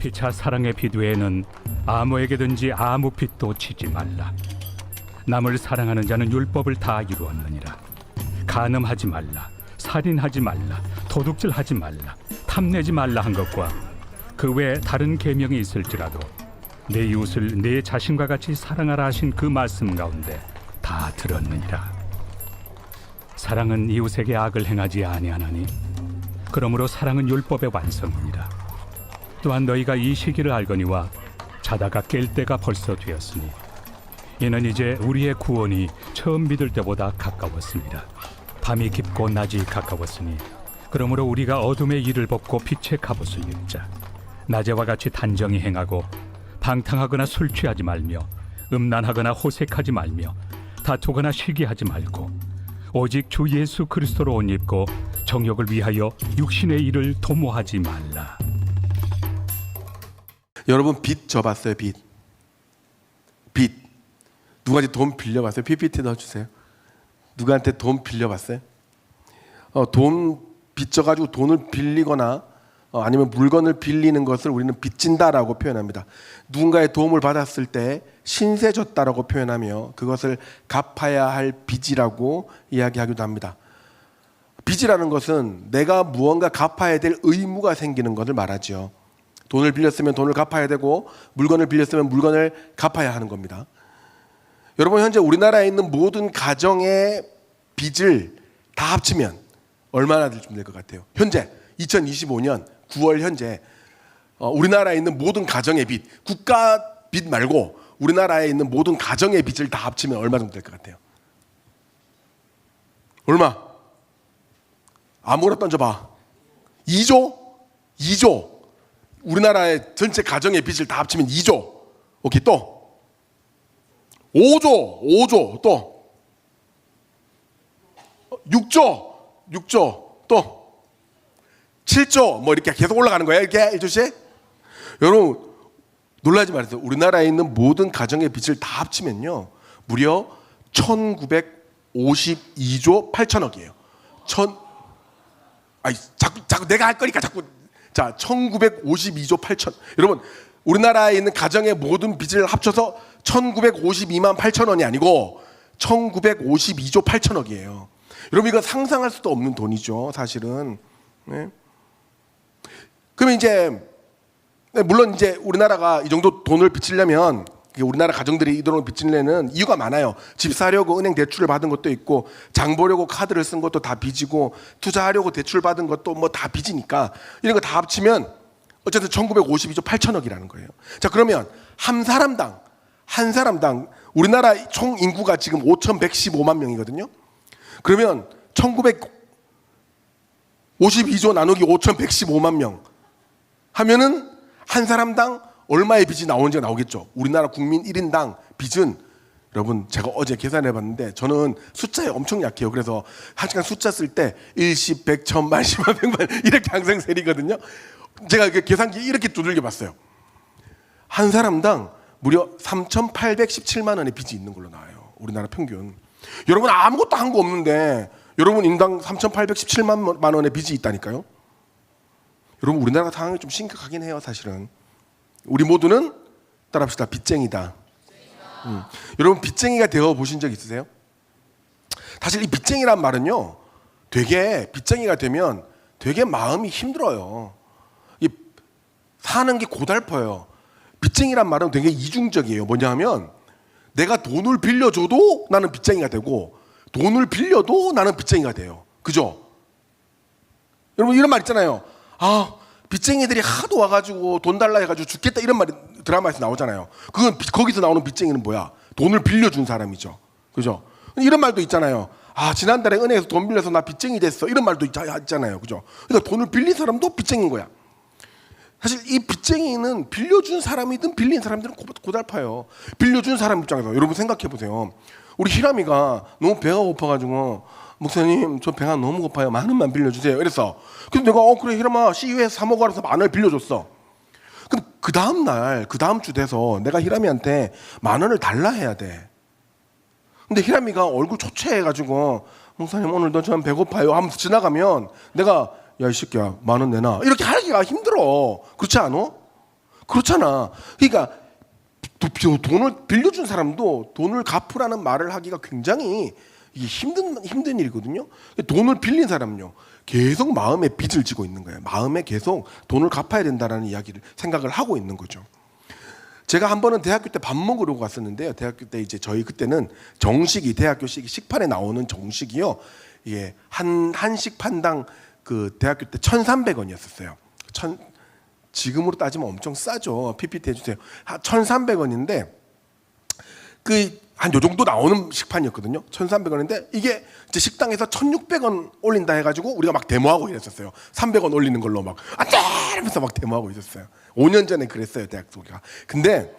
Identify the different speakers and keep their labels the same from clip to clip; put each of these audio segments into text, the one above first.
Speaker 1: 피차 사랑의 빛 외에는 아무에게든지 아무 빛도 치지 말라. 남을 사랑하는 자는 율법을 다 이루었느니라. 간음하지 말라, 살인하지 말라, 도둑질하지 말라, 탐내지 말라 한 것과 그 외에 다른 계명이 있을지라도 내 이웃을 내 자신과 같이 사랑하라 하신 그 말씀 가운데 다 들었느니라. 사랑은 이웃에게 악을 행하지 아니하나니 그러므로 사랑은 율법의 완성이니라. 또한 너희가 이 시기를 알거니와 자다가 깰 때가 벌써 되었으니 이는 이제 우리의 구원이 처음 믿을 때보다 가까웠습니다. 밤이 깊고 낮이 가까웠으니 그러므로 우리가 어둠의 일을 벗고 빛의 갑옷을 입자. 낮에와 같이 단정히 행하고 방탕하거나 술 취하지 말며 음란하거나 호색하지 말며 다투거나 시기하지 말고 오직 주 예수 그리스도로 옷 입고 정욕을 위하여 육신의 일을 도모하지 말라.
Speaker 2: 여러분 빚 져봤어요? 빚 누구한테 돈 빌려봤어요? PPT 넣어주세요. 누구한테 돈 빌려봤어요? 돈 빚져가지고 돈을 빌리거나 아니면 물건을 빌리는 것을 우리는 빚진다라고 표현합니다. 누군가의 도움을 받았을 때 신세 졌다라고 표현하며 그것을 갚아야 할 빚이라고 이야기하기도 합니다. 빚이라는 것은 내가 무언가 갚아야 될 의무가 생기는 것을 말하죠. 돈을 빌렸으면 돈을 갚아야 되고 물건을 빌렸으면 물건을 갚아야 하는 겁니다. 여러분, 현재 우리나라에 있는 모든 가정의 빚을 다 합치면 얼마나 될 것 같아요? 현재 2025년 9월 현재 우리나라에 있는 모든 가정의 빚, 국가 빚 말고 우리나라에 있는 모든 가정의 빚을 다 합치면 얼마 정도 될 것 같아요? 얼마? 아무거나 던져봐. 2조. 우리나라의 전체 가정의 빚을 다 합치면 2조. 오케이, 또 5조 또 6조 또 7조 뭐 이렇게 계속 올라가는 거예요. 이렇게 1조씩. 여러분 놀라지 마세요. 우리나라에 있는 모든 가정의 빚을 다 합치면요 무려 1952조 8천억이에요. 자꾸 내가 할 거니까 자꾸. 자, 1952조 8천. 여러분, 우리나라에 있는 가정의 모든 빚을 합쳐서 1952만 8천 원이 아니고 1952조 8천억이에요. 여러분, 이거 상상할 수도 없는 돈이죠, 사실은. 네? 그러면 이제 물론 이제 우리나라가 이 정도 돈을 빚으려면 우리나라 가정들이 이 돈을 빚으려는 이유가 많아요. 집 사려고 은행 대출을 받은 것도 있고, 장 보려고 카드를 쓴 것도 다 빚이고, 투자하려고 대출 받은 것도 뭐 다 빚이니까 이런 거 다 합치면 어쨌든 1952조 8천억이라는 거예요. 자, 그러면 한 사람당 우리나라 총 인구가 지금 5,115만 명이거든요. 그러면 1952조 나누기 5,115만 명 하면은 한 사람당 얼마의 빚이 나오는지가 나오겠죠. 우리나라 국민 1인당 빚은, 여러분 제가 어제 계산해 봤는데 저는 숫자에 엄청 약해요. 그래서 한 시간 숫자 쓸 때 1, 10, 100, 1000만, 10만, 100만 이렇게 항상 세리거든요. 제가 계산기 이렇게 두들겨 봤어요. 한 사람당 무려 3,817만 원의 빚이 있는 걸로 나와요. 우리나라 평균. 여러분 아무것도 한 거 없는데 여러분 인당 3,817만 원의 빚이 있다니까요. 여러분 우리나라 상황이 좀 심각하긴 해요, 사실은. 우리 모두는 따라합시다. 빚쟁이다. 여러분 빚쟁이가 되어 보신 적 있으세요? 사실 이 빚쟁이란 말은요, 빚쟁이가 되면 되게 마음이 힘들어요. 사는 게 고달퍼요. 빚쟁이란 말은 되게 이중적이에요. 뭐냐 하면 내가 돈을 빌려줘도 나는 빚쟁이가 되고 돈을 빌려도 나는 빚쟁이가 돼요. 그죠? 여러분 이런 말 있잖아요. 빚쟁이들이 하도 와가지고 돈 달라 해가지고 죽겠다 이런 말이 드라마에서 나오잖아요. 그건 거기서 나오는 빚쟁이는 뭐야? 돈을 빌려준 사람이죠. 그죠? 이런 말도 있잖아요. 지난달에 은행에서 돈 빌려서 나 빚쟁이 됐어. 이런 말도 있잖아요. 그죠? 그러니까 돈을 빌린 사람도 빚쟁이인 거야. 사실 이 빚쟁이는 빌려준 사람이든 빌린 사람들은 고달파요. 빌려준 사람 입장에서 여러분 생각해 보세요. 우리 희람이가 너무 배가 고파가지고 목사님 저 배가 너무 고파요. 10,000원만 빌려주세요. 이랬어. 근데 내가 그래 희람아 CU에서 사 먹어 해서 10,000원을 빌려줬어. 그럼 그 다음 주 돼서 내가 희람이한테 10,000원을 달라 해야 돼. 근데 희람이가 얼굴 초췌해가지고 목사님 오늘도 전 배고파요 하면서 지나가면 내가 야 이 새끼야 10,000원 내놔 이렇게 하기가 힘들어. 그렇지 않아? 그렇잖아. 그러니까 돈을 빌려준 사람도 돈을 갚으라는 말을 하기가 굉장히 이게 힘든 일이거든요. 돈을 빌린 사람은요, 계속 마음에 빚을 지고 있는 거예요. 마음에 계속 돈을 갚아야 된다라는 이야기를 생각을 하고 있는 거죠. 제가 한 번은 대학교 때 밥 먹으러 갔었는데요. 대학교 때 이제 저희 그때는 정식이 대학교 식판에 나오는 정식이요. 이게 한식 판당 그 대학교 때 1,300원이었어요. 지금으로 따지면 엄청 싸죠. PPT 해주세요. 1,300원인데 한 요 정도 나오는 식판이었거든요. 1,300원인데 이게 이제 식당에서 1,600원 올린다 해가지고 우리가 막 데모하고 이랬었어요. 300원 올리는 걸로 막 안돼 이러면서 막 데모하고 있었어요. 5년 전에 그랬어요, 대학 소리가. 근데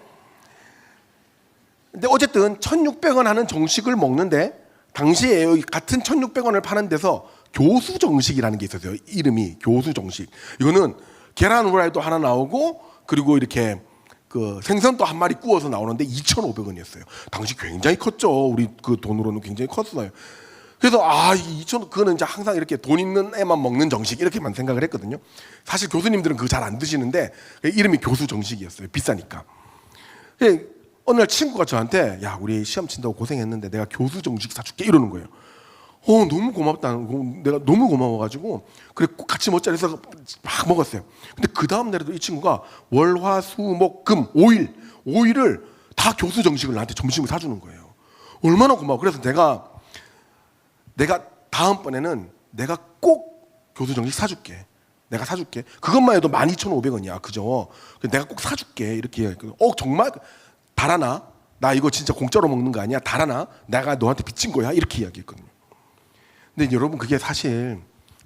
Speaker 2: 어쨌든 1,600원 하는 정식을 먹는데 당시에 여기 같은 1,600원을 파는 데서 교수 정식이라는 게 있었어요. 이름이 교수 정식. 이거는 계란 후라이도 하나 나오고 그리고 이렇게 그 생선도 한 마리 구워서 나오는데 2,500원이었어요. 당시 굉장히 컸죠. 우리 그 돈으로는 굉장히 컸어요. 그래서 그거는 이제 항상 이렇게 돈 있는 애만 먹는 정식 이렇게만 생각을 했거든요. 사실 교수님들은 그거 잘 안 드시는데 이름이 교수 정식이었어요. 비싸니까. 어느 날 친구가 저한테 야, 우리 시험 친다고 고생했는데 내가 교수 정식 사줄게 이러는 거예요. 너무 고맙다는 거, 내가 너무 고마워가지고 그래 꼭 같이 먹자 해서 막 먹었어요. 근데 그 다음 날에도 이 친구가 월, 화, 수, 목, 금 5일을 다 교수 정식을 나한테 점심을 사주는 거예요. 얼마나 고마워. 그래서 내가 다음번에는 내가 꼭 교수 정식 사줄게. 내가 사줄게. 그것만 해도 12,500원이야. 그죠? 내가 꼭 사줄게. 이렇게. 정말 달아나? 나 이거 진짜 공짜로 먹는 거 아니야? 달아나? 내가 너한테 빚진 거야? 이렇게 이야기했거든요. 근데 여러분 그게 사실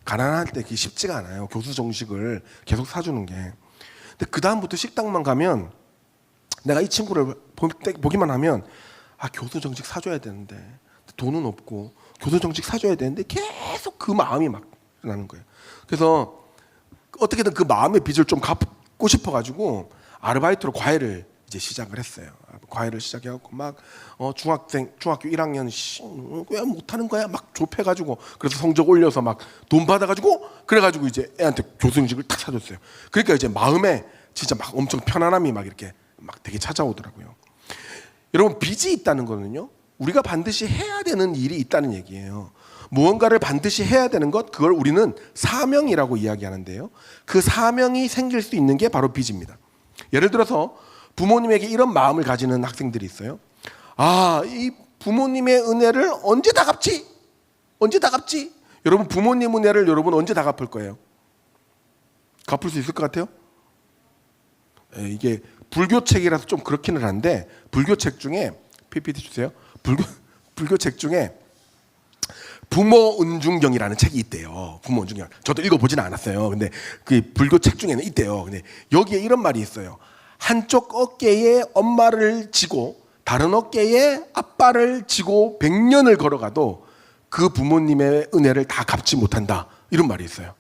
Speaker 2: 가난할 때 그게 쉽지가 않아요. 교수 정식을 계속 사주는 게. 근데 그 다음부터 식당만 가면 내가 이 친구를 보기만 하면 교수 정식 사줘야 되는데 돈은 없고 교수 정식 사줘야 되는데 계속 그 마음이 막 나는 거예요. 그래서 어떻게든 그 마음의 빚을 좀 갚고 싶어가지고 아르바이트로 과외를 이제 시작을 했어요. 과외를 시작해갖고 막 중학교 1학년 왜 못하는 거야? 막 좁혀가지고 그래서 성적 올려서 막 돈 받아가지고 그래가지고 이제 애한테 교수정식을 딱 사줬어요. 그러니까 이제 마음에 진짜 막 엄청 편안함이 막 이렇게 막 되게 찾아오더라고요. 여러분 빚이 있다는 거는요, 우리가 반드시 해야 되는 일이 있다는 얘기예요. 무언가를 반드시 해야 되는 것, 그걸 우리는 사명이라고 이야기하는데요. 그 사명이 생길 수 있는 게 바로 빚입니다. 예를 들어서 부모님에게 이런 마음을 가지는 학생들이 있어요. 이 부모님의 은혜를 언제 다 갚지? 언제 다 갚지? 여러분 부모님 은혜를 여러분 언제 다 갚을 거예요? 갚을 수 있을 것 같아요? 이게 불교책이라서 좀 그렇기는 한데 불교책 중에 PPT 주세요. 불교책 중에 부모 은중경이라는 책이 있대요. 부모 은중경. 저도 읽어보지는 않았어요. 근데 그 불교책 중에는 있대요. 근데 여기에 이런 말이 있어요. 한쪽 어깨에 엄마를 지고 다른 어깨에 아빠를 지고 100년을 걸어가도 그 부모님의 은혜를 다 갚지 못한다. 이런 말이 있어요.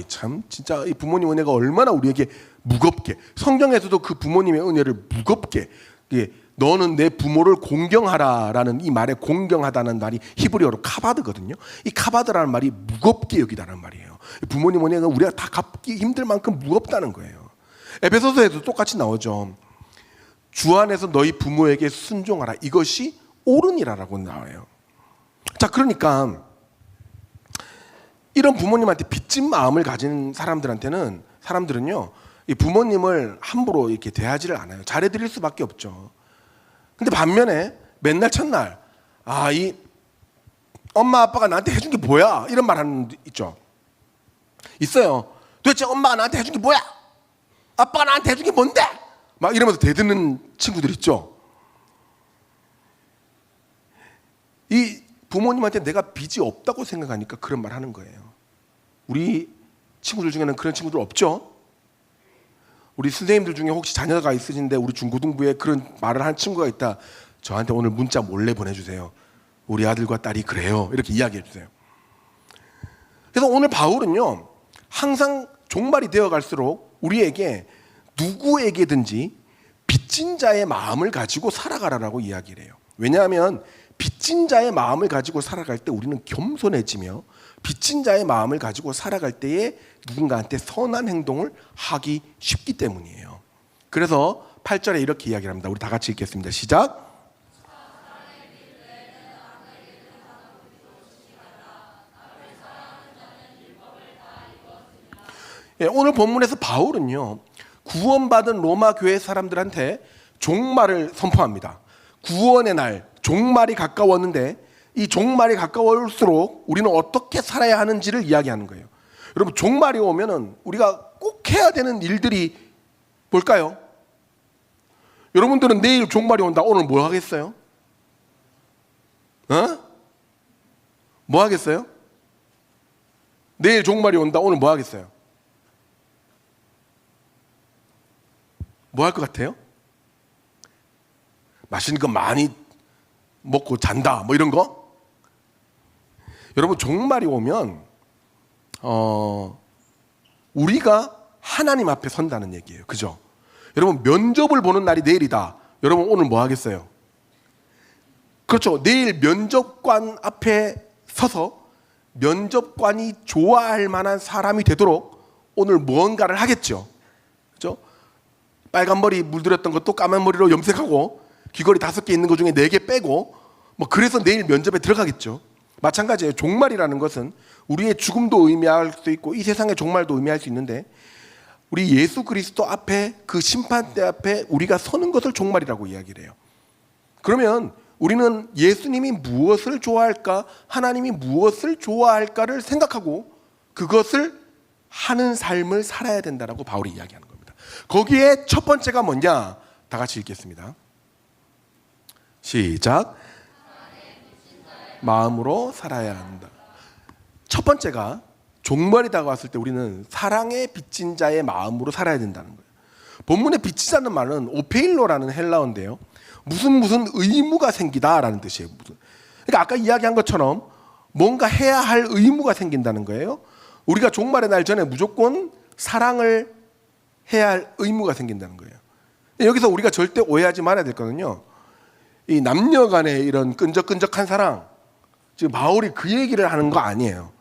Speaker 2: 참 진짜 이 부모님 은혜가 얼마나 우리에게 무겁게, 성경에서도 그 부모님의 은혜를 무겁게, 너는 내 부모를 공경하라라는 이 말에 공경하다는 말이 히브리어로 카바드거든요. 이 카바드라는 말이 무겁게 여기다는 말이에요. 부모님 은혜가 우리가 다 갚기 힘들 만큼 무겁다는 거예요. 에베소서에도 똑같이 나오죠. 주 안에서 너희 부모에게 순종하라. 이것이 옳으니라라고 나와요. 자, 그러니까 이런 부모님한테 빚진 마음을 가진 사람들은요, 이 부모님을 함부로 이렇게 대하지를 않아요. 잘해드릴 수밖에 없죠. 근데 반면에 맨날 첫날 이 엄마 아빠가 나한테 해준 게 뭐야? 이런 말 하는 분 있죠. 있어요. 도대체 엄마가 나한테 해준 게 뭐야? 아빠가 나한테 해준 게 뭔데? 막 이러면서 대드는 친구들 있죠. 이 부모님한테 내가 빚이 없다고 생각하니까 그런 말 하는 거예요. 우리 친구들 중에는 그런 친구들 없죠? 우리 선생님들 중에 혹시 자녀가 있으신데 우리 중고등부에 그런 말을 한 친구가 있다. 저한테 오늘 문자 몰래 보내주세요. 우리 아들과 딸이 그래요. 이렇게 이야기해 주세요. 그래서 오늘 바울은요, 항상 종말이 되어갈수록 우리에게 누구에게든지 빚진 자의 마음을 가지고 살아가라라고 이야기를 해요. 왜냐하면 빚진 자의 마음을 가지고 살아갈 때 우리는 겸손해지며 빚진 자의 마음을 가지고 살아갈 때에 누군가한테 선한 행동을 하기 쉽기 때문이에요. 그래서 8절에 이렇게 이야기를 합니다. 우리 다 같이 읽겠습니다. 시작. 예, 오늘 본문에서 바울은요, 구원받은 로마 교회 사람들한테 종말을 선포합니다. 구원의 날, 종말이 가까웠는데 이 종말이 가까울수록 우리는 어떻게 살아야 하는지를 이야기하는 거예요. 여러분, 종말이 오면은 우리가 꼭 해야 되는 일들이 뭘까요? 여러분들은 내일 종말이 온다. 오늘 뭐 하겠어요? 뭐 하겠어요? 내일 종말이 온다. 오늘 뭐 하겠어요? 뭐 할 것 같아요? 맛있는 거 많이 먹고 잔다. 뭐 이런 거? 여러분, 종말이 오면 우리가 하나님 앞에 선다는 얘기예요. 그죠? 여러분, 면접을 보는 날이 내일이다. 여러분, 오늘 뭐 하겠어요? 그렇죠. 내일 면접관 앞에 서서 면접관이 좋아할 만한 사람이 되도록 오늘 무언가를 하겠죠. 그렇죠? 빨간 머리 물들였던 것도 까만 머리로 염색하고 귀걸이 5개 있는 것 중에 4개 빼고 뭐 그래서 내일 면접에 들어가겠죠. 마찬가지예요. 종말이라는 것은 우리의 죽음도 의미할 수 있고 이 세상의 종말도 의미할 수 있는데 우리 예수 그리스도 앞에 그 심판대 앞에 우리가 서는 것을 종말이라고 이야기를 해요. 그러면 우리는 예수님이 무엇을 좋아할까, 하나님이 무엇을 좋아할까를 생각하고 그것을 하는 삶을 살아야 된다라고 바울이 이야기하는 겁니다. 거기에 첫 번째가 뭐냐? 다 같이 읽겠습니다. 시작. 마음으로 살아야 한다. 첫 번째가 종말이 다가왔을 때 우리는 사랑에 빚진 자의 마음으로 살아야 된다는 거예요. 본문에 빚지자는 말은 오페일로라는 헬라어인데요. 무슨 의무가 생기다라는 뜻이에요. 그러니까 아까 이야기한 것처럼 뭔가 해야 할 의무가 생긴다는 거예요. 우리가 종말의 날 전에 무조건 사랑을 해야 할 의무가 생긴다는 거예요. 여기서 우리가 절대 오해하지 말아야 될 거는요. 이 남녀 간의 이런 끈적끈적한 사랑, 지금 바울이 그 얘기를 하는 거 아니에요.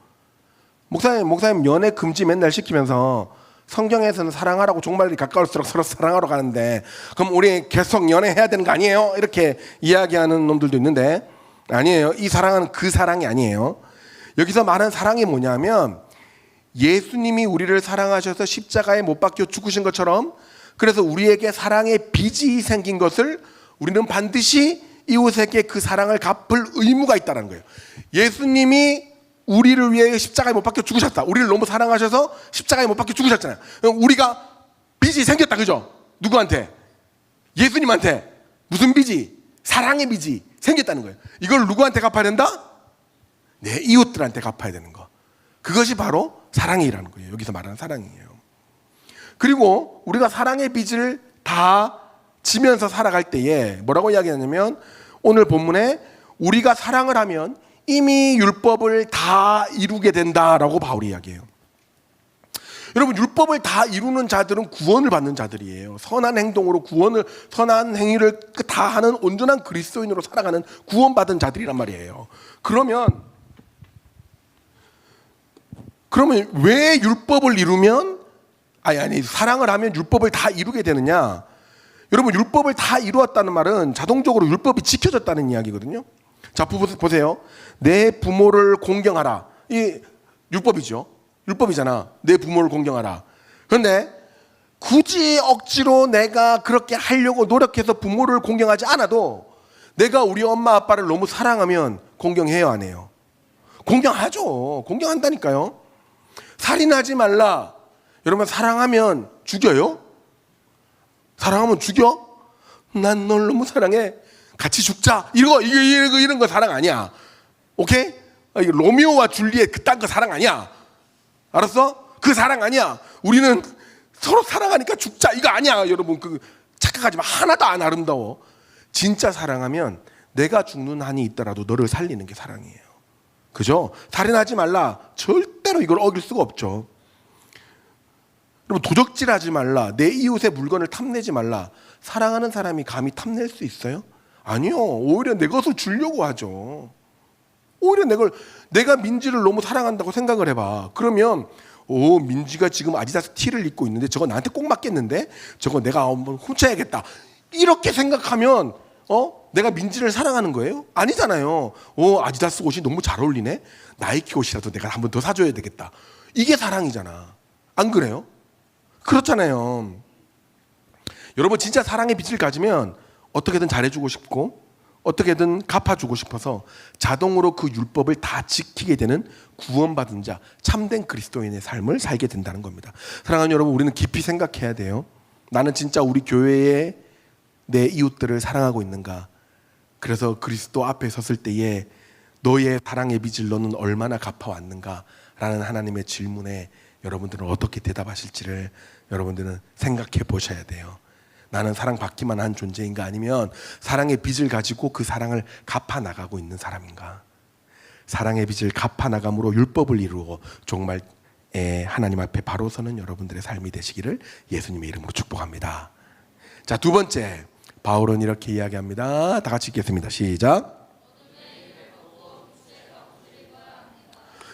Speaker 2: 목사님 연애 금지 맨날 시키면서 성경에서는 사랑하라고 종말이 가까울수록 서로 사랑하러 가는데 그럼 우리 계속 연애해야 되는 거 아니에요? 이렇게 이야기하는 놈들도 있는데 아니에요. 이 사랑은 그 사랑이 아니에요. 여기서 말하는 사랑이 뭐냐면 예수님이 우리를 사랑하셔서 십자가에 못 박혀 죽으신 것처럼 그래서 우리에게 사랑의 빚이 생긴 것을 우리는 반드시 이웃에게 그 사랑을 갚을 의무가 있다는 거예요. 예수님이 우리를 위해 십자가에 못 박혀 죽으셨다. 우리를 너무 사랑하셔서 십자가에 못 박혀 죽으셨잖아요. 우리가 빚이 생겼다. 그죠? 누구한테? 예수님한테. 무슨 빚이? 사랑의 빚이 생겼다는 거예요. 이걸 누구한테 갚아야 된다? 내 이웃들한테 갚아야 되는 거. 그것이 바로 사랑이라는 거예요. 여기서 말하는 사랑이에요. 그리고 우리가 사랑의 빚을 다 지면서 살아갈 때에 뭐라고 이야기하냐면 오늘 본문에 우리가 사랑을 하면 이미 율법을 다 이루게 된다라고 바울이 이야기해요. 여러분, 율법을 다 이루는 자들은 구원을 받는 자들이에요. 선한 행동으로 선한 행위를 다 하는 온전한 그리스도인으로 살아가는 구원받은 자들이란 말이에요. 그러면 왜 율법을 이루면 사랑을 하면 율법을 다 이루게 되느냐? 여러분, 율법을 다 이루었다는 말은 자동적으로 율법이 지켜졌다는 이야기거든요. 자, 보세요. 내 부모를 공경하라. 이 율법이죠. 율법이잖아. 내 부모를 공경하라. 그런데 굳이 억지로 내가 그렇게 하려고 노력해서 부모를 공경하지 않아도 내가 우리 엄마 아빠를 너무 사랑하면 공경해요, 안 해요? 공경하죠. 공경한다니까요. 살인하지 말라. 여러분, 사랑하면 죽여요? 사랑하면 죽여? 난 널 너무 사랑해. 같이 죽자. 이런 거 사랑 아니야. 오케이? 로미오와 줄리엣 그딴 거 사랑 아니야. 알았어? 그 사랑 아니야. 우리는 서로 사랑하니까 죽자. 이거 아니야. 여러분, 착각하지 마. 하나도 안 아름다워. 진짜 사랑하면 내가 죽는 한이 있더라도 너를 살리는 게 사랑이에요. 그죠? 살인하지 말라. 절대로 이걸 어길 수가 없죠. 여러분, 도적질하지 말라. 내 이웃의 물건을 탐내지 말라. 사랑하는 사람이 감히 탐낼 수 있어요? 아니요. 오히려 내 것을 주려고 하죠. 오히려 내가 민지를 너무 사랑한다고 생각을 해봐. 그러면 오, 민지가 지금 아디다스 티를 입고 있는데 저거 나한테 꼭 맞겠는데? 저거 내가 한번 훔쳐야겠다. 이렇게 생각하면 내가 민지를 사랑하는 거예요? 아니잖아요. 아디다스 옷이 너무 잘 어울리네. 나이키 옷이라도 내가 한번 더 사줘야 되겠다. 이게 사랑이잖아. 안 그래요? 그렇잖아요. 여러분 진짜 사랑의 빛을 가지면 어떻게든 잘해주고 싶고 어떻게든 갚아주고 싶어서 자동으로 그 율법을 다 지키게 되는 구원받은 자, 참된 그리스도인의 삶을 살게 된다는 겁니다. 사랑하는 여러분, 우리는 깊이 생각해야 돼요. 나는 진짜 우리 교회에 내 이웃들을 사랑하고 있는가? 그래서 그리스도 앞에 섰을 때에 너의 사랑의 빚을 너는 얼마나 갚아왔는가? 라는 하나님의 질문에 여러분들은 어떻게 대답하실지를 여러분들은 생각해 보셔야 돼요. 나는 사랑받기만 한 존재인가? 아니면 사랑의 빚을 가지고 그 사랑을 갚아나가고 있는 사람인가? 사랑의 빚을 갚아나감으로 율법을 이루어 정말 하나님 앞에 바로 서는 여러분들의 삶이 되시기를 예수님의 이름으로 축복합니다. 자, 두 번째, 바울은 이렇게 이야기합니다. 다 같이 읽겠습니다. 시작.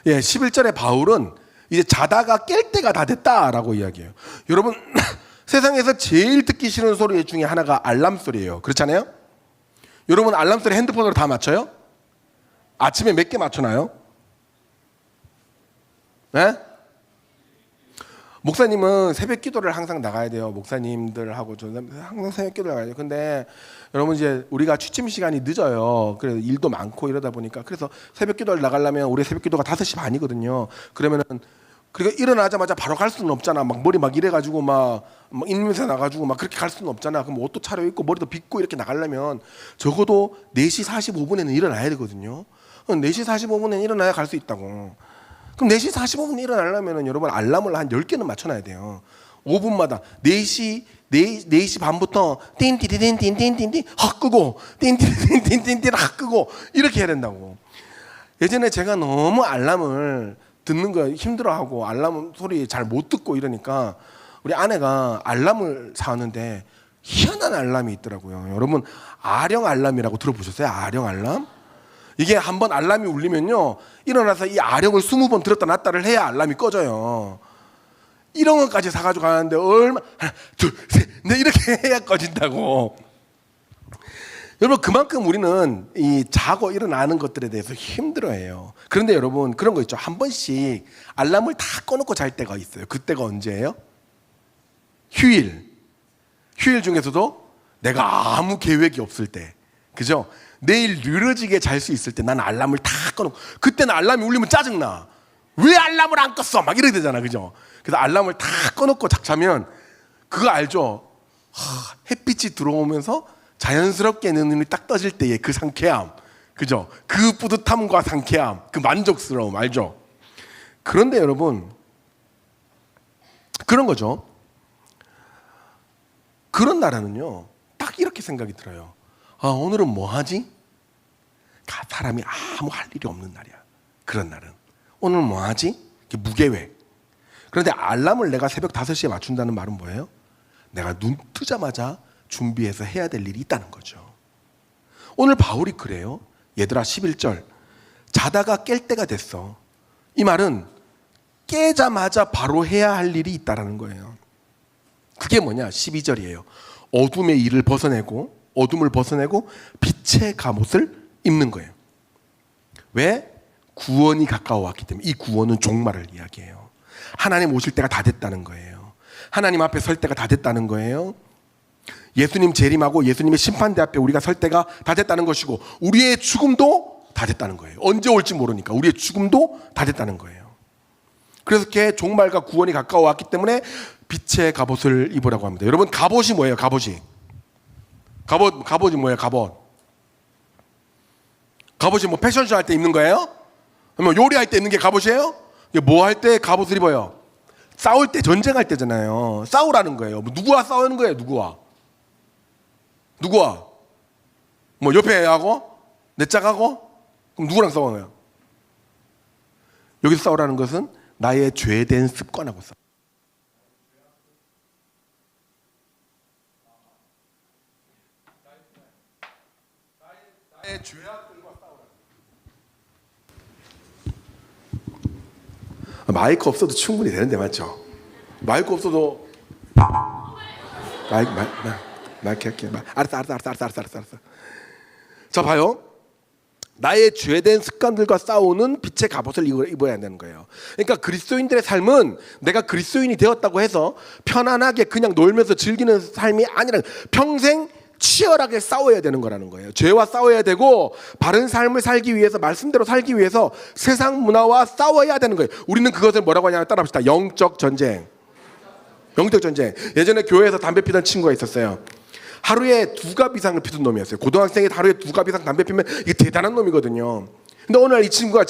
Speaker 2: 11절에 바울은 이제 자다가 깰 때가 다 됐다라고 이야기해요. 여러분 세상에서 제일 듣기 싫은 소리 중에 하나가 알람 소리예요. 그렇잖아요? 여러분 알람 소리 핸드폰으로 다 맞춰요? 아침에 몇 개 맞춰놔요? 네? 목사님은 새벽 기도를 항상 나가야 돼요. 목사님들하고 저는 항상 새벽 기도를 나가야 돼요. 근데 여러분 이제 우리가 취침 시간이 늦어요. 그래서 일도 많고 이러다 보니까 그래서 새벽 기도를 나가려면 우리 새벽 기도가 5시 반이거든요. 그러면은 그러니까 일어나자마자 바로 갈 수는 없잖아. 막 머리 막 이래가지고 막 입냄새 나가지고 막 그렇게 갈 수는 없잖아. 그럼 옷도 차려입고 머리도 빗고 이렇게 나가려면 적어도 4시 45분에는 일어나야 되거든요. 4시 45분에 일어나야 갈 수 있다고. 그럼 4시 45분에 일어나려면 여러분 알람을 한 10개는 맞춰놔야 돼요. 5분마다 4시 반부터 띵띠리띵띵띵띵띵 확 끄고 띵띠리띵띵띵띵 확 끄고 이렇게 해야 된다고. 예전에 제가 너무 알람을 듣는 거 힘들어하고 알람 소리 잘 못 듣고 이러니까 우리 아내가 알람을 사왔는데 희한한 알람이 있더라고요. 여러분 아령 알람이라고 들어보셨어요? 아령 알람? 이게 한번 알람이 울리면요 일어나서 이 아령을 20번 들었다 놨다를 해야 알람이 꺼져요. 이런 것까지 사가지고 가는데 하나 둘 셋 넷 이렇게 해야 꺼진다고. 여러분 그만큼 우리는 이 자고 일어나는 것들에 대해서 힘들어해요. 그런데 여러분 그런 거 있죠. 한 번씩 알람을 다 꺼놓고 잘 때가 있어요. 그때가 언제예요? 휴일 중에서도 내가 아무 계획이 없을 때, 그죠? 내일 늘어지게 잘 수 있을 때 난 알람을 다 꺼놓고, 그때는 알람이 울리면 짜증나. 왜 알람을 안 껐어? 막 이렇게 되잖아, 그죠? 그래서 알람을 다 꺼놓고 자면 그거 알죠? 햇빛이 들어오면서 자연스럽게 내 눈이 딱 떠질 때의 그 상쾌함, 그죠? 그 뿌듯함과 상쾌함, 그 만족스러움 알죠? 그런데 여러분 그런 거죠. 그런 날에는요 딱 이렇게 생각이 들어요. 오늘은 뭐 하지? 사람이 아무 할 일이 없는 날이야. 그런 날은 오늘 뭐 하지? 무계획. 그런데 알람을 내가 새벽 5시에 맞춘다는 말은 뭐예요? 내가 눈 뜨자마자 준비해서 해야 될 일이 있다는 거죠. 오늘 바울이 그래요. 얘들아 11절 자다가 깰 때가 됐어. 이 말은 깨자마자 바로 해야 할 일이 있다는 거예요. 그게 뭐냐? 12절이에요. 어둠의 일을 벗어내고 어둠을 벗어내고 빛의 갑옷을 입는 거예요. 왜? 구원이 가까워왔기 때문에. 이 구원은 종말을 이야기해요. 하나님 오실 때가 다 됐다는 거예요. 하나님 앞에 설 때가 다 됐다는 거예요. 예수님 재림하고 예수님의 심판대 앞에 우리가 설 때가 다 됐다는 것이고 우리의 죽음도 다 됐다는 거예요. 언제 올지 모르니까 우리의 죽음도 다 됐다는 거예요. 그래서 이렇게 종말과 구원이 가까워왔기 때문에 빛의 갑옷을 입으라고 합니다. 여러분 갑옷이 뭐예요? 갑옷이 뭐예요? 갑옷이 뭐 패션쇼 할 때 입는 거예요? 뭐 요리할 때 입는 게 갑옷이에요? 뭐 할 때 갑옷을 입어요? 싸울 때, 전쟁할 때잖아요. 싸우라는 거예요. 뭐 누구와 싸우는 거예요? 누구와? 뭐 옆에 하고? 내 짝하고? 그럼 누구랑 싸우는 거예요? 여기서 싸우라는 것은 나의 죄된 습관하고 싸워. 나의 죄악들과 싸우라. 마이크 없어도 충분히 되는데 맞죠? 마이크 없어도 마이크 할게. 알았어. 자 봐요. 나의 죄된 습관들과 싸우는 빛의 갑옷을 입어야 되는 거예요. 그러니까 그리스도인들의 삶은 내가 그리스도인이 되었다고 해서 편안하게 그냥 놀면서 즐기는 삶이 아니라 평생 치열하게 싸워야 되는 거라는 거예요. 죄와 싸워야 되고 바른 삶을 살기 위해서 말씀대로 살기 위해서 세상 문화와 싸워야 되는 거예요. 우리는 그것을 뭐라고 하냐면 따라합시다. 영적 전쟁. 영적 전쟁. 예전에 교회에서 담배 피던 친구가 있었어요. 하루에 2갑 이상을 피던 놈이었어요. 고등학생이 하루에 2갑 이상 담배 피면 이게 대단한 놈이거든요. 근데 어느 날 이 친구가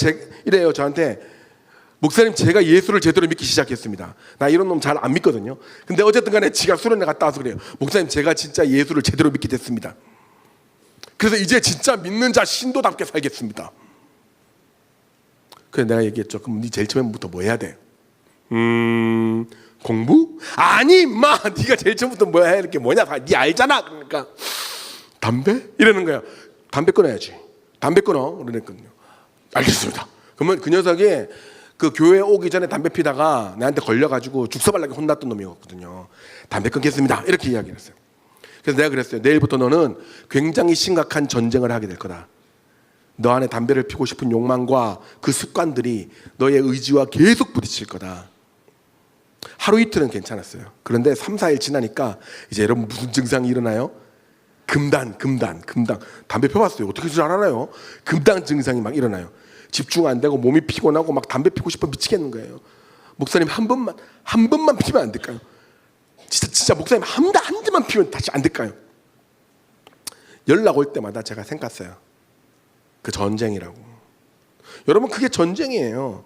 Speaker 2: 이래요. 저한테 목사님 제가 예수를 제대로 믿기 시작했습니다. 나 이런 놈 잘 안 믿거든요. 근데 어쨌든 간에 지가 수련회 갔다 와서 그래요. 목사님 제가 진짜 예수를 제대로 믿게 됐습니다. 그래서 이제 진짜 믿는 자 신도답게 살겠습니다. 그래서 내가 얘기했죠. 그럼 네 제일 처음부터 뭐 해야 돼? 공부? 아니 임마 네가 제일 처음부터 뭐 해야 할 게 뭐냐? 네 알잖아. 그러니까 담배? 이러는 거야. 담배 끊어야지. 담배 끊어. 그러니까요. 알겠습니다. 그러면 그 녀석이 그 교회 오기 전에 담배 피다가 나한테 걸려가지고 죽서발나게 혼났던 놈이었거든요. 담배 끊겠습니다. 이렇게 이야기를 했어요. 그래서 내가 그랬어요. 내일부터 너는 굉장히 심각한 전쟁을 하게 될 거다. 너 안에 담배를 피우고 싶은 욕망과 그 습관들이 너의 의지와 계속 부딪힐 거다. 하루 이틀은 괜찮았어요. 그런데 3, 4일 지나니까 이제 여러분 무슨 증상이 일어나요? 금단. 담배 펴봤어요. 어떻게 줄 알아요? 금단 증상이 막 일어나요. 집중 안 되고 몸이 피곤하고 막 담배 피고 싶어 미치겠는 거예요. 목사님 한 번만 피면 안 될까요? 진짜 목사님 한 대만 피면 다시 안 될까요? 연락 올 때마다 제가 생각했어요. 그 전쟁이라고. 여러분 그게 전쟁이에요.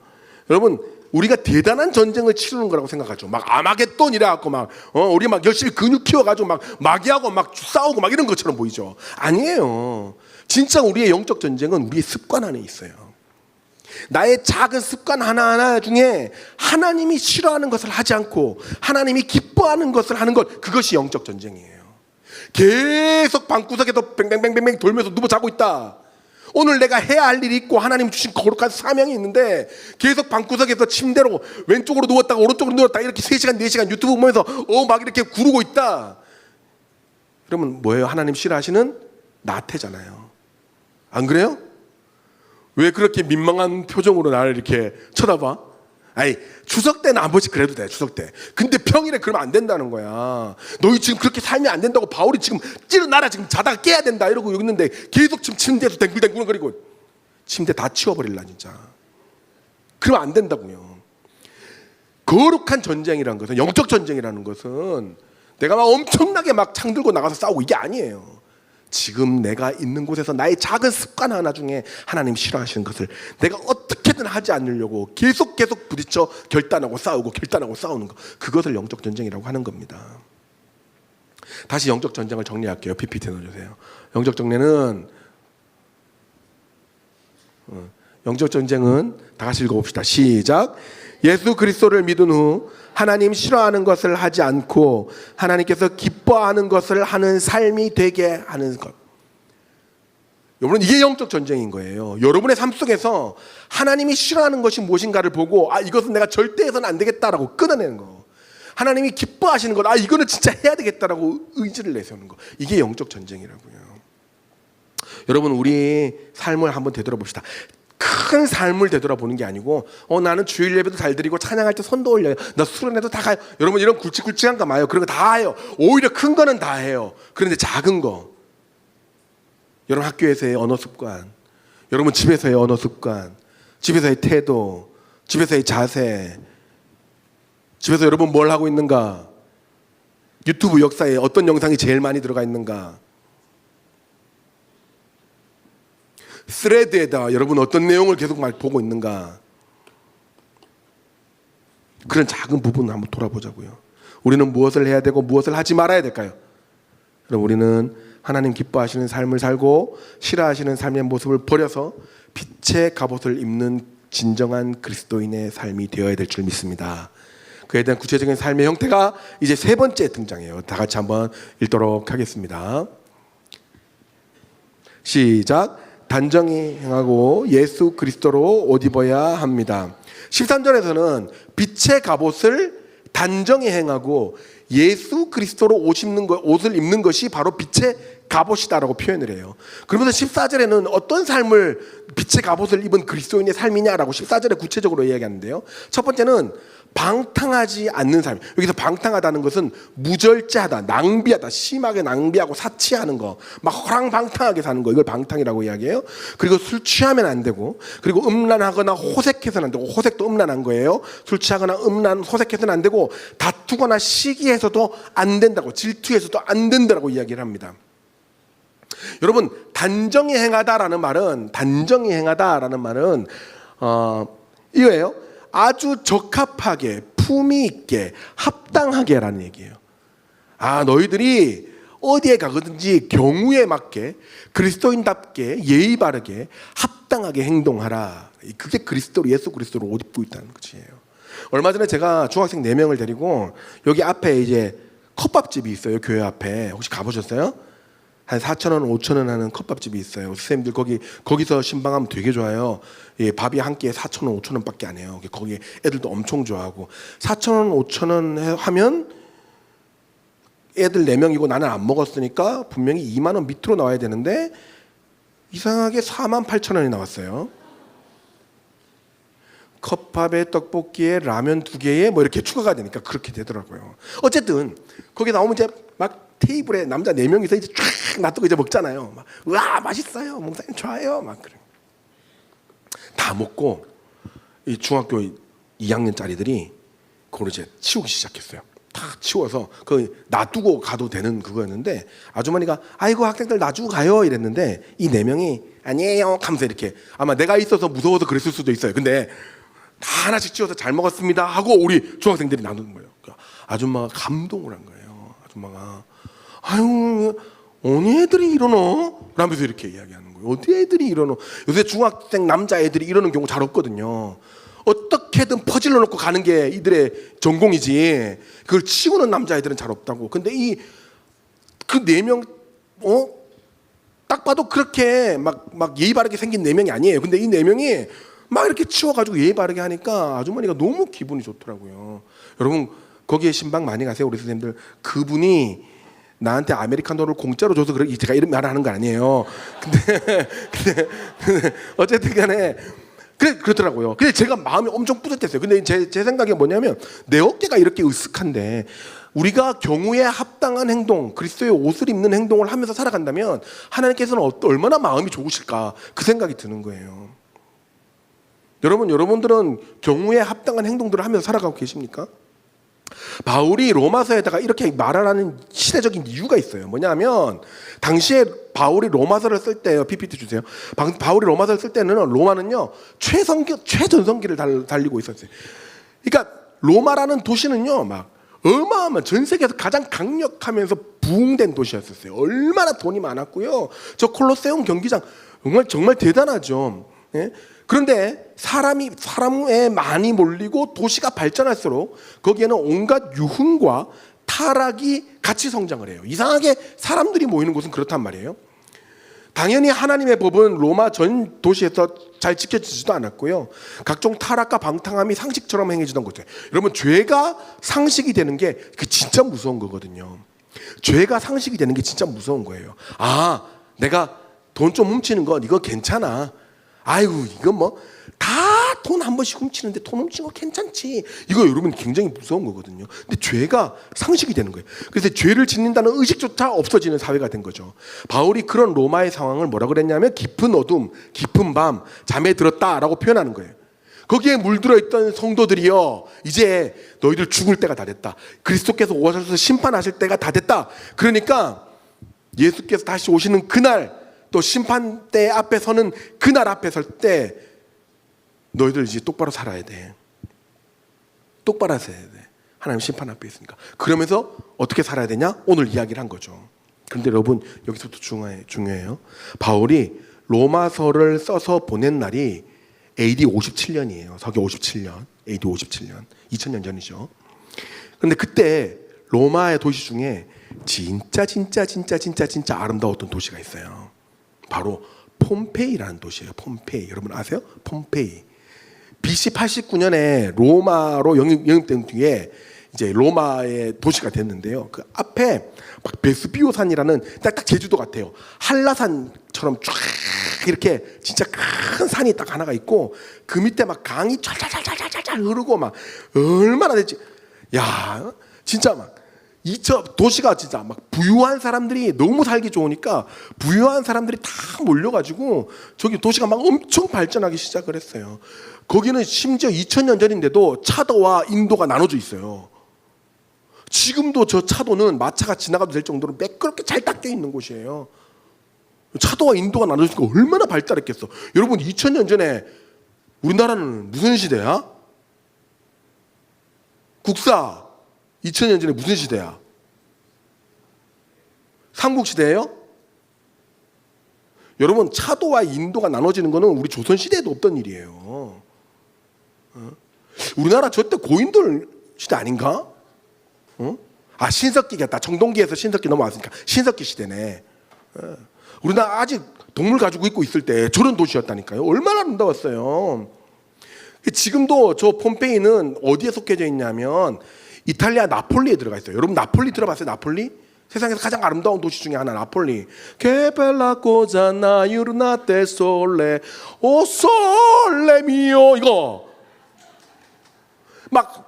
Speaker 2: 여러분 우리가 대단한 전쟁을 치르는 거라고 생각하죠. 막 아마겟돈 이래갖고 막 우리 막 열심히 근육 키워가지고 막 마귀하고 막 싸우고 막 이런 것처럼 보이죠. 아니에요. 진짜 우리의 영적 전쟁은 우리의 습관 안에 있어요. 나의 작은 습관 하나하나 중에 하나님이 싫어하는 것을 하지 않고 하나님이 기뻐하는 것을 하는 것, 그것이 영적 전쟁이에요. 계속 방구석에서 뱅뱅뱅뱅 돌면서 누워 자고 있다. 오늘 내가 해야 할 일이 있고 하나님 주신 거룩한 사명이 있는데 계속 방구석에서 침대로 왼쪽으로 누웠다가 오른쪽으로 누웠다가 이렇게 3시간 4시간 유튜브 보면서 막 이렇게 구르고 있다. 그러면 뭐예요? 하나님 싫어하시는 나태잖아요. 안 그래요? 왜 그렇게 민망한 표정으로 나를 이렇게 쳐다봐? 아니 추석 때는 한 번씩 그래도 돼. 추석 때. 근데 평일에 그러면 안 된다는 거야. 너희 지금 그렇게 살면 안 된다고 바울이 지금 일어나라 지금 자다가 깨야 된다 이러고 있는데 계속 지금 침대에서 댕글댕글거리고 침대 다 치워버릴라 진짜. 그러면 안 된다고요. 거룩한 전쟁이라는 것은, 영적 전쟁이라는 것은 내가 막 엄청나게 막 창 들고 나가서 싸우고 이게 아니에요. 지금 내가 있는 곳에서 나의 작은 습관 하나 중에 하나님 싫어하시는 것을 내가 어떻게든 하지 않으려고 계속 부딪혀 결단하고 싸우는 것, 그것을 영적 전쟁이라고 하는 겁니다. 다시 영적 전쟁을 정리할게요. PPT 넣어주세요. 영적 전쟁은 다 같이 읽어봅시다. 시작. 예수 그리스도를 믿은 후 하나님 싫어하는 것을 하지 않고 하나님께서 기뻐하는 것을 하는 삶이 되게 하는 것. 여러분 이게 영적 전쟁인 거예요. 여러분의 삶 속에서 하나님이 싫어하는 것이 무엇인가를 보고 이것은 내가 절대 해서는 안 되겠다라고 끊어내는 거. 하나님이 기뻐하시는 것, 이거는 진짜 해야 되겠다라고 의지를 내세우는 거. 이게 영적 전쟁이라고요. 여러분 우리 삶을 한번 되돌아봅시다. 큰 삶을 되돌아보는 게 아니고 나는 주일 예배도 잘 드리고 찬양할 때 손도 올려요. 나 수련회도 다 가요. 여러분 이런 굵직굵직한 거 마요. 그런 거 다 해요. 오히려 큰 거는 다 해요. 그런데 작은 거, 여러분 학교에서의 언어 습관, 여러분 집에서의 언어 습관, 집에서의 태도, 집에서의 자세, 집에서 여러분 뭘 하고 있는가, 유튜브 역사에 어떤 영상이 제일 많이 들어가 있는가, 스레드에다 여러분 어떤 내용을 계속 보고 있는가, 그런 작은 부분을 한번 돌아보자고요. 우리는 무엇을 해야 되고 무엇을 하지 말아야 될까요? 그럼 우리는 하나님 기뻐하시는 삶을 살고 싫어하시는 삶의 모습을 버려서 빛의 갑옷을 입는 진정한 그리스도인의 삶이 되어야 될 줄 믿습니다. 그에 대한 구체적인 삶의 형태가 이제 3번째 등장해요. 다 같이 한번 읽도록 하겠습니다. 시작. 단정히 행하고 예수 그리스도로 옷 입어야 합니다. 13절에서는 빛의 갑옷을 단정히 행하고 예수 그리스도로 옷을 입는 것이 바로 빛의 갑옷이다라고 표현을 해요. 그러면서 14절에는 어떤 삶을 빛의 갑옷을 입은 그리스도인의 삶이냐라고 14절에 구체적으로 이야기하는데요. 첫 번째는 방탕하지 않는 삶. 여기서 방탕하다는 것은 무절제하다, 낭비하다, 심하게 낭비하고 사치하는 거, 막 허랑방탕하게 사는 거, 이걸 방탕이라고 이야기해요. 그리고 술 취하면 안 되고, 그리고 음란하거나 호색해서는 안 되고, 호색도 음란한 거예요. 술 취하거나 호색해서는 안 되고, 다투거나 시기해서도 안 된다고, 질투해서도 안 된다고 이야기를 합니다. 여러분, 단정히 행하다라는 말은 이거예요. 아주 적합하게, 품위 있게, 합당하게라는 얘기예요. 너희들이 어디에 가든지 경우에 맞게 그리스도인답게 예의 바르게 합당하게 행동하라. 그게 예수 그리스도로 옷 입고 있다는 것이에요. 얼마 전에 제가 중학생 4명을 데리고 여기 앞에 이제 컵밥집이 있어요. 교회 앞에. 혹시 가보셨어요? 한 4,000원, 5,000원 하는 컵밥집이 있어요. 선생님들 거기서 신방하면 되게 좋아요. 예, 밥이 한 끼에 4,000원, 5,000원밖에 안 해요. 거기 애들도 엄청 좋아하고 4,000원, 5,000원 하면 애들 4명이고 나는 안 먹었으니까 분명히 2만 원 밑으로 나와야 되는데 이상하게 48,000원이 나왔어요. 컵밥에 떡볶이에 라면 2개에 뭐 이렇게 추가가 되니까 그렇게 되더라고요. 어쨌든 거기 나오면 이제 막 테이블에 남자 4명이서 이제 쫙 놔두고 이제 먹잖아요. 막, 와 맛있어요, 목사님 좋아요, 막 그래. 다 먹고 이 중학교 2학년짜리들이 그걸 이제 치우기 시작했어요. 다 치워서 그 놔두고 가도 되는 그거였는데 아주머니가 아이고 학생들 놔주고 가요 이랬는데 이 4명이 아니에요 하면서 이렇게 아마 내가 있어서 무서워서 그랬을 수도 있어요. 근데 다 하나씩 치워서 잘 먹었습니다 하고 우리 중학생들이 나누는 거예요. 그러니까 아줌마가 감동을 한 거예요. 아줌마가 아유 어느 애들이 이러노? 라면서 이렇게 이야기하는 거예요. 어디 애들이 이러노? 요새 중학생 남자애들이 이러는 경우 잘 없거든요. 어떻게든 퍼질러 놓고 가는 게 이들의 전공이지 그걸 치우는 남자애들은 잘 없다고. 근데 그 4명 딱 봐도 그렇게 막 예의 바르게 생긴 4명이 아니에요. 근데 이 4명이 막 이렇게 치워가지고 예의 바르게 하니까 아주머니가 너무 기분이 좋더라고요. 여러분 거기에 신방 많이 가세요. 우리 선생님들. 그분이 나한테 아메리카노를 공짜로 줘서 제가 이런 말을 하는 거 아니에요. 근데 어쨌든 간에 그렇더라고요. 근데 제가 마음이 엄청 뿌듯했어요. 근데 제 생각이 뭐냐면 내 어깨가 이렇게 으쓱한데 우리가 경우에 합당한 행동, 그리스도의 옷을 입는 행동을 하면서 살아간다면 하나님께서는 얼마나 마음이 좋으실까 그 생각이 드는 거예요. 여러분들은 경우에 합당한 행동들을 하면서 살아가고 계십니까? 바울이 로마서에다가 이렇게 말하는 시대적인 이유가 있어요. 뭐냐면 당시에 바울이 로마서를 쓸 때요. PPT 주세요. 바울이 로마서를 쓸 때는 로마는요 최전성기를 달리고 있었어요. 그러니까 로마라는 도시는요 막 어마어마한 전 세계에서 가장 강력하면서 부흥된 도시였었어요. 얼마나 돈이 많았고요. 저 콜로세움 경기장 정말 대단하죠. 예? 그런데 사람이 많이 몰리고 도시가 발전할수록 거기에는 온갖 유흥과 타락이 같이 성장을 해요. 이상하게 사람들이 모이는 곳은 그렇단 말이에요. 당연히 하나님의 법은 로마 전 도시에서 잘 지켜지지도 않았고요. 각종 타락과 방탕함이 상식처럼 행해지던 거죠. 여러분 죄가 상식이 되는 게 진짜 무서운 거거든요. 죄가 상식이 되는 게 진짜 무서운 거예요. 내가 돈 좀 훔치는 건 이거 괜찮아. 아이고 이건 뭐 다 돈 한 번씩 훔치는데 돈 훔치는 거 괜찮지. 이거 여러분 굉장히 무서운 거거든요. 근데 죄가 상식이 되는 거예요. 그래서 죄를 짓는다는 의식조차 없어지는 사회가 된 거죠. 바울이 그런 로마의 상황을 뭐라고 그랬냐면 깊은 어둠, 깊은 밤, 잠에 들었다라고 표현하는 거예요. 거기에 물들어 있던 성도들이요 이제 너희들 죽을 때가 다 됐다. 그리스도께서 오셔서 심판하실 때가 다 됐다. 그러니까 예수께서 다시 오시는 그날 또 심판대 앞에 서는 그날 앞에 설 때 너희들 이제 똑바로 살아야 돼. 똑바로 살아야 돼. 하나님 심판 앞에 있으니까. 그러면서 어떻게 살아야 되냐? 오늘 이야기를 한 거죠. 그런데 여러분 여기서부터 중요해요. 바울이 로마서를 써서 보낸 날이 AD 57년이에요. 서기 57년, AD 57년, 2000년 전이죠. 그런데 그때 로마의 도시 중에 진짜 아름다웠던 도시가 있어요. 바로 폼페이라는 도시예요. 폼페이. 여러분 아세요? 폼페이. BC 89년에 로마로 영입된 뒤에 이제 로마의 도시가 됐는데요. 그 앞에 막 베스비오산이라는 딱 제주도 같아요. 한라산처럼 쫙 이렇게 진짜 큰 산이 딱 하나가 있고 그 밑에 막 강이 찰찰찰찰찰 흐르고 막 얼마나 됐지? 야, 진짜 막 도시가 진짜 막 부유한 사람들이 너무 살기 좋으니까 부유한 사람들이 다 몰려가지고 저기 도시가 막 엄청 발전하기 시작을 했어요. 거기는 심지어 2000년 전인데도 차도와 인도가 나눠져 있어요. 지금도 저 차도는 마차가 지나가도 될 정도로 매끄럽게 잘 닦여 있는 곳이에요. 차도와 인도가 나눠지니까 얼마나 발달했겠어. 여러분 2000년 전에 우리나라는 무슨 시대야? 국사 2000년 전에 무슨 시대야? 삼국시대예요? 여러분 차도와 인도가 나눠지는 거는 우리 조선시대에도 없던 일이에요. 우리나라 저때 고인돌 시대 아닌가? 아 신석기겠다. 정동기에서 신석기 넘어왔으니까 신석기 시대네. 우리나라 아직 동물 가지고 있고 있을 때 저런 도시였다니까요. 얼마나 아름다웠어요. 지금도 저 폼페이는 어디에 속해져 있냐면 이탈리아 나폴리에 들어가 있어요. 여러분 나폴리 들어봤어요? 나폴리? 세상에서 가장 아름다운 도시 중에 하나 나폴리. Che cosa na이르나테 솔레 오 솔레 미오 이거 막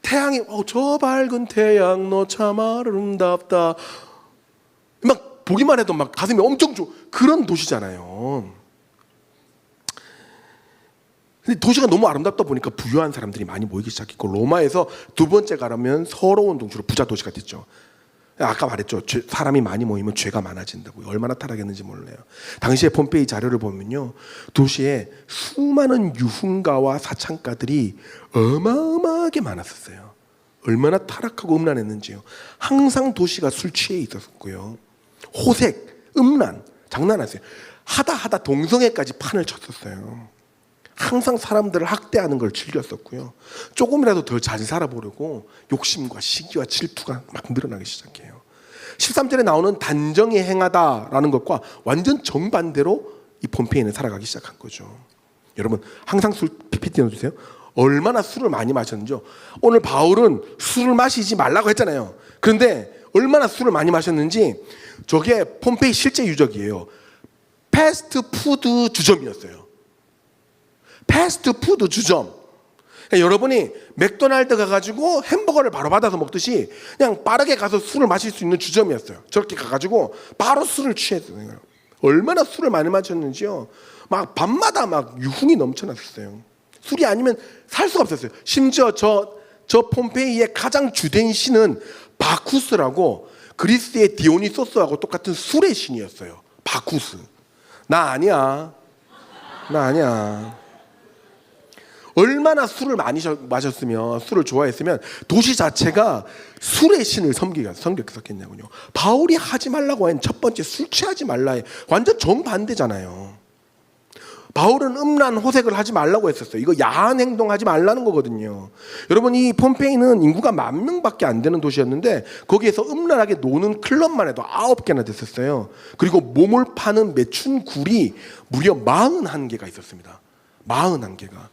Speaker 2: 태양이 저 밝은 태양 너 참 아름답다 막 보기만 해도 막 가슴이 엄청 그런 도시잖아요. 근데 도시가 너무 아름답다 보니까 부유한 사람들이 많이 모이기 시작했고 로마에서 두 번째 가라면 서러운 동주로 부자 도시가 됐죠. 아까 말했죠. 사람이 많이 모이면 죄가 많아진다고요. 얼마나 타락했는지 몰라요. 당시에 폼페이 자료를 보면요. 도시에 수많은 유흥가와 사창가들이 어마어마하게 많았었어요. 얼마나 타락하고 음란했는지요. 항상 도시가 술 취해 있었고요. 호색, 음란, 장난 아니었어요. 하다 동성애까지 판을 쳤었어요. 항상 사람들을 학대하는 걸 즐겼었고요. 조금이라도 더 잘 살아보려고 욕심과 시기와 질투가 막 늘어나기 시작해요. 13절에 나오는 단정히 행하다라는 것과 완전 정반대로 이 폼페이는 살아가기 시작한 거죠. 여러분 항상 술 PPT 넣어주세요. 얼마나 술을 많이 마셨는지요. 오늘 바울은 술을 마시지 말라고 했잖아요. 그런데 얼마나 술을 많이 마셨는지 저게 폼페이 실제 유적이에요. 패스트푸드 주점이었어요. 패스트푸드 주점. 그러니까 여러분이 맥도날드 가가지고 햄버거를 바로 받아서 먹듯이 그냥 빠르게 가서 술을 마실 수 있는 주점이었어요. 저렇게 가가지고 바로 술을 취했어요. 얼마나 술을 많이 마셨는지요. 막 밤마다 막 유흥이 넘쳐났어요. 술이 아니면 살 수가 없었어요. 심지어 저 폼페이의 가장 주된 신은 바쿠스라고 그리스의 디오니소스하고 똑같은 술의 신이었어요. 바쿠스. 나 아니야. 얼마나 술을 많이 마셨으면 술을 좋아했으면 도시 자체가 술의 신을 섬겼겠냐고요. 바울이 하지 말라고 한 첫 번째 술 취하지 말라에 완전 정반대잖아요. 바울은 음란 호색을 하지 말라고 했었어요. 이거 야한 행동하지 말라는 거거든요. 여러분 이 폼페이는 인구가 10,000명밖에 안 되는 도시였는데 거기에서 음란하게 노는 클럽만 해도 9개나 됐었어요. 그리고 몸을 파는 매춘 굴이 무려 41개가 있었습니다. 41개가.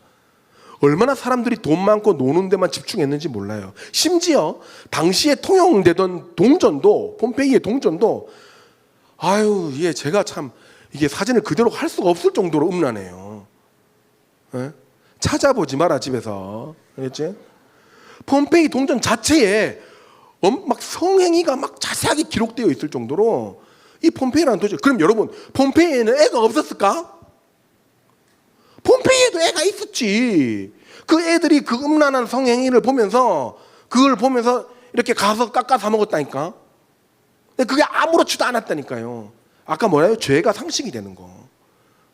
Speaker 2: 얼마나 사람들이 돈 많고 노는 데만 집중했는지 몰라요. 심지어 당시에 통용되던 동전도 폼페이의 동전도 제가 참 이게 사진을 그대로 할 수가 없을 정도로 음란해요. 네? 찾아보지 마라 집에서. 알겠지? 폼페이 동전 자체에 막 성행위가 막 자세하게 기록되어 있을 정도로 이 폼페이라는 도시. 그럼 여러분 폼페이에는 애가 없었을까? 폼페이에도 애가 있었지. 그 애들이 그 음란한 성행위를 보면서 그걸 보면서 이렇게 가서 깎아 사 먹었다니까. 근데 그게 아무렇지도 않았다니까요. 아까 뭐라요? 죄가 상식이 되는 거.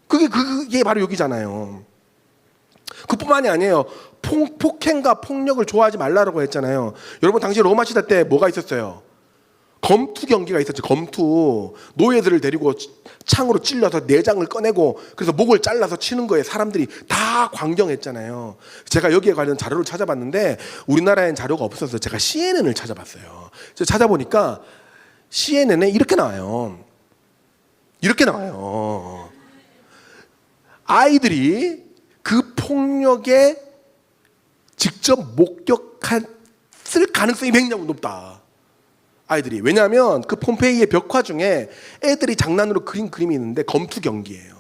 Speaker 2: 그게 바로 여기잖아요. 그뿐만이 아니에요. 폭행과 폭력을 좋아하지 말라고 했잖아요. 여러분 당시 로마 시대 때 뭐가 있었어요? 검투 경기가 있었죠. 검투. 노예들을 데리고 창으로 찔러서 내장을 꺼내고 그래서 목을 잘라서 치는 거에 사람들이 다 광경했잖아요. 제가 여기에 관련 자료를 찾아봤는데 우리나라엔 자료가 없어서 제가 CNN을 찾아봤어요. 찾아보니까 CNN에 이렇게 나와요. 아이들이 그 폭력에 직접 목격했을 가능성이 굉장히 높다. 아이들이. 왜냐하면 그 폼페이의 벽화 중에 애들이 장난으로 그린 그림이 있는데 검투 경기예요.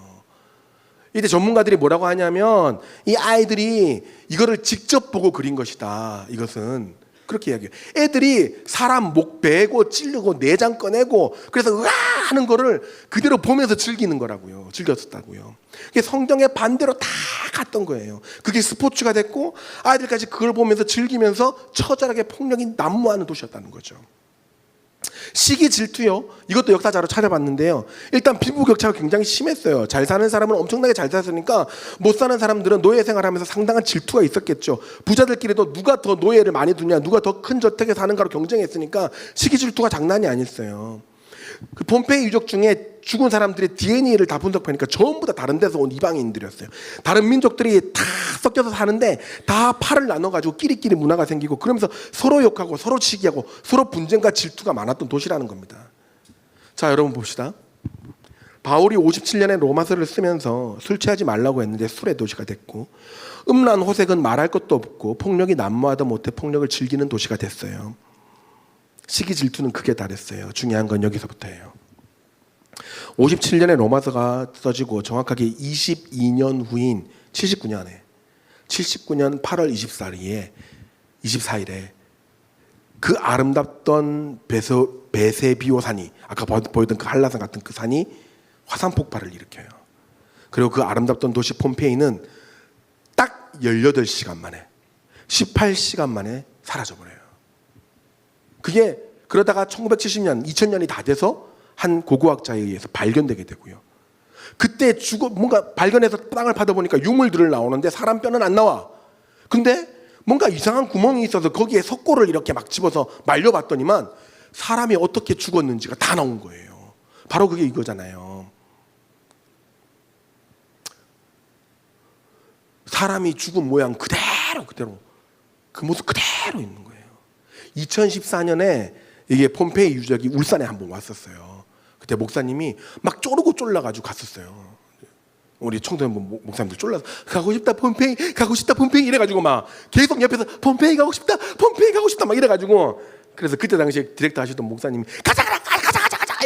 Speaker 2: 이때 전문가들이 뭐라고 하냐면 이 아이들이 이거를 직접 보고 그린 것이다. 이것은 그렇게 이야기해요. 애들이 사람 목 베고 찌르고 내장 꺼내고 그래서 으아 하는 거를 그대로 보면서 즐기는 거라고요. 즐겼었다고요. 그게 성경의 반대로 다 갔던 거예요. 그게 스포츠가 됐고 아이들까지 그걸 보면서 즐기면서 처절하게 폭력이 난무하는 도시였다는 거죠. 시기 질투요. 이것도 역사자로 찾아봤는데요. 일단 빈부격차가 굉장히 심했어요. 잘 사는 사람은 엄청나게 잘 살았으니까 못 사는 사람들은 노예 생활하면서 상당한 질투가 있었겠죠. 부자들끼리도 누가 더 노예를 많이 두냐, 누가 더 큰 저택에 사는가로 경쟁했으니까 시기 질투가 장난이 아니었어요. 그 폼페이 유적 중에 죽은 사람들의 DNA를 다 분석하니까 전부 다 다른 데서 온 이방인들이었어요. 다른 민족들이 다 섞여서 사는데 다 팔을 나눠가지고 끼리끼리 문화가 생기고 그러면서 서로 욕하고 서로 시기하고 서로 분쟁과 질투가 많았던 도시라는 겁니다. 자, 여러분 봅시다. 바울이 57년에 로마서를 쓰면서 술 취하지 말라고 했는데 술의 도시가 됐고 음란 호색은 말할 것도 없고 폭력이 난무하다 못해 폭력을 즐기는 도시가 됐어요. 시기 질투는 극에 달했어요. 중요한 건 여기서부터예요. 57년에 로마서가 써지고 정확하게 22년 후인 79년 8월 24일에 그 아름답던 베세비오 산이 아까 보였던 그 한라산 같은 그 산이 화산 폭발을 일으켜요. 그리고 그 아름답던 도시 폼페이는 딱 18시간 만에 18시간 만에 사라져버려요. 그게 그러다가 1970년, 2000년이 다 돼서 한 고고학자에 의해서 발견되게 되고요. 그때 뭔가 발견해서 땅을 파다보니까 유물들을 나오는데 사람 뼈는 안 나와. 근데 뭔가 이상한 구멍이 있어서 거기에 석고를 이렇게 막 집어서 말려봤더니만 사람이 어떻게 죽었는지가 다 나온 거예요. 바로 그게 이거잖아요. 사람이 죽은 모양 그대로 그 모습 그대로 있는 거예요. 2014년에 이게 폼페이 유적이 울산에 한번 왔었어요. 그때 목사님이 막 쪼르고 쫄라가지고 갔었어요. 우리 청소년 목사님들 쫄라서 가고 싶다 폼페이 가고 싶다 폼페이 이래가지고 막 계속 옆에서 폼페이 가고 싶다 막 이래가지고 그래서 그때 당시에 디렉터 하시던 목사님이 가자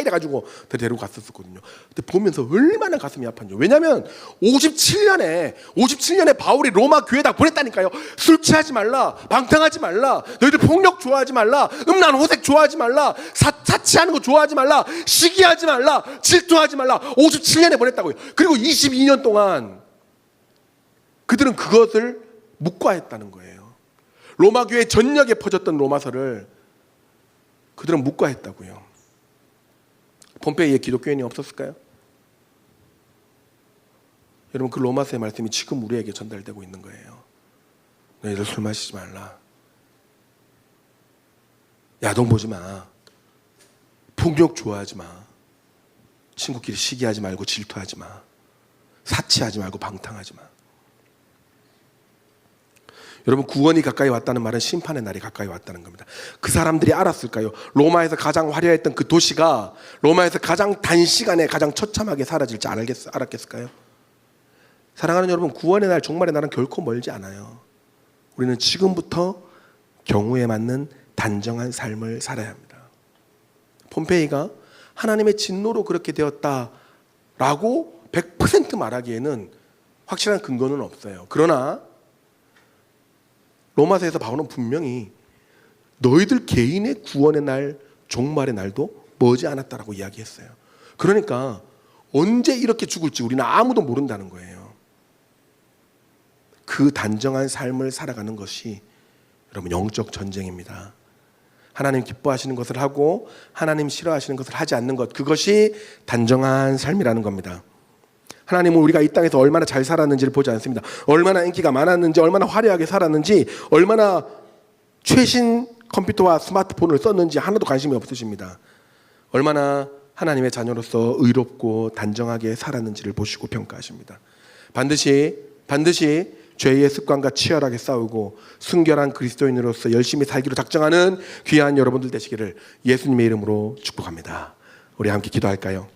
Speaker 2: 이래가지고 데리고 갔었거든요. 근데 보면서 얼마나 가슴이 아팠냐. 왜냐하면 57년에 바울이 로마 교회에다 보냈다니까요. 술 취하지 말라, 방탕하지 말라, 너희들 폭력 좋아하지 말라, 음란 호색 좋아하지 말라, 사치하는 거 좋아하지 말라, 시기하지 말라, 질투하지 말라. 57년에 보냈다고요. 그리고 22년 동안 그들은 그것을 묵과했다는 거예요. 로마 교회 전역에 퍼졌던 로마서를 그들은 묵과했다고요. 폼페이에 기독교인이 없었을까요? 여러분 그 로마서의 말씀이 지금 우리에게 전달되고 있는 거예요. 너희들 술 마시지 말라. 야동 보지 마. 폭력 좋아하지 마. 친구끼리 시기하지 말고 질투하지 마. 사치하지 말고 방탕하지 마. 여러분 구원이 가까이 왔다는 말은 심판의 날이 가까이 왔다는 겁니다. 그 사람들이 알았을까요? 로마에서 가장 화려했던 그 도시가 로마에서 가장 단시간에 가장 처참하게 사라질지 알았겠을까요? 사랑하는 여러분, 구원의 날, 종말의 날은 결코 멀지 않아요. 우리는 지금부터 경우에 맞는 단정한 삶을 살아야 합니다. 폼페이가 하나님의 진노로 그렇게 되었다라고 100% 말하기에는 확실한 근거는 없어요. 그러나 로마서에서 바울은 분명히 너희들 개인의 구원의 날, 종말의 날도 머지 않았다라고 이야기했어요. 그러니까 언제 이렇게 죽을지 우리는 아무도 모른다는 거예요. 그 단정한 삶을 살아가는 것이 여러분 영적 전쟁입니다. 하나님 기뻐하시는 것을 하고 하나님 싫어하시는 것을 하지 않는 것, 그것이 단정한 삶이라는 겁니다. 하나님은 우리가 이 땅에서 얼마나 잘 살았는지를 보지 않습니다. 얼마나 인기가 많았는지, 얼마나 화려하게 살았는지, 얼마나 최신 컴퓨터와 스마트폰을 썼는지 하나도 관심이 없으십니다. 얼마나 하나님의 자녀로서 의롭고 단정하게 살았는지를 보시고 평가하십니다. 반드시 죄의 습관과 치열하게 싸우고 순결한 그리스도인으로서 열심히 살기로 작정하는 귀한 여러분들 되시기를 예수님의 이름으로 축복합니다. 우리 함께 기도할까요?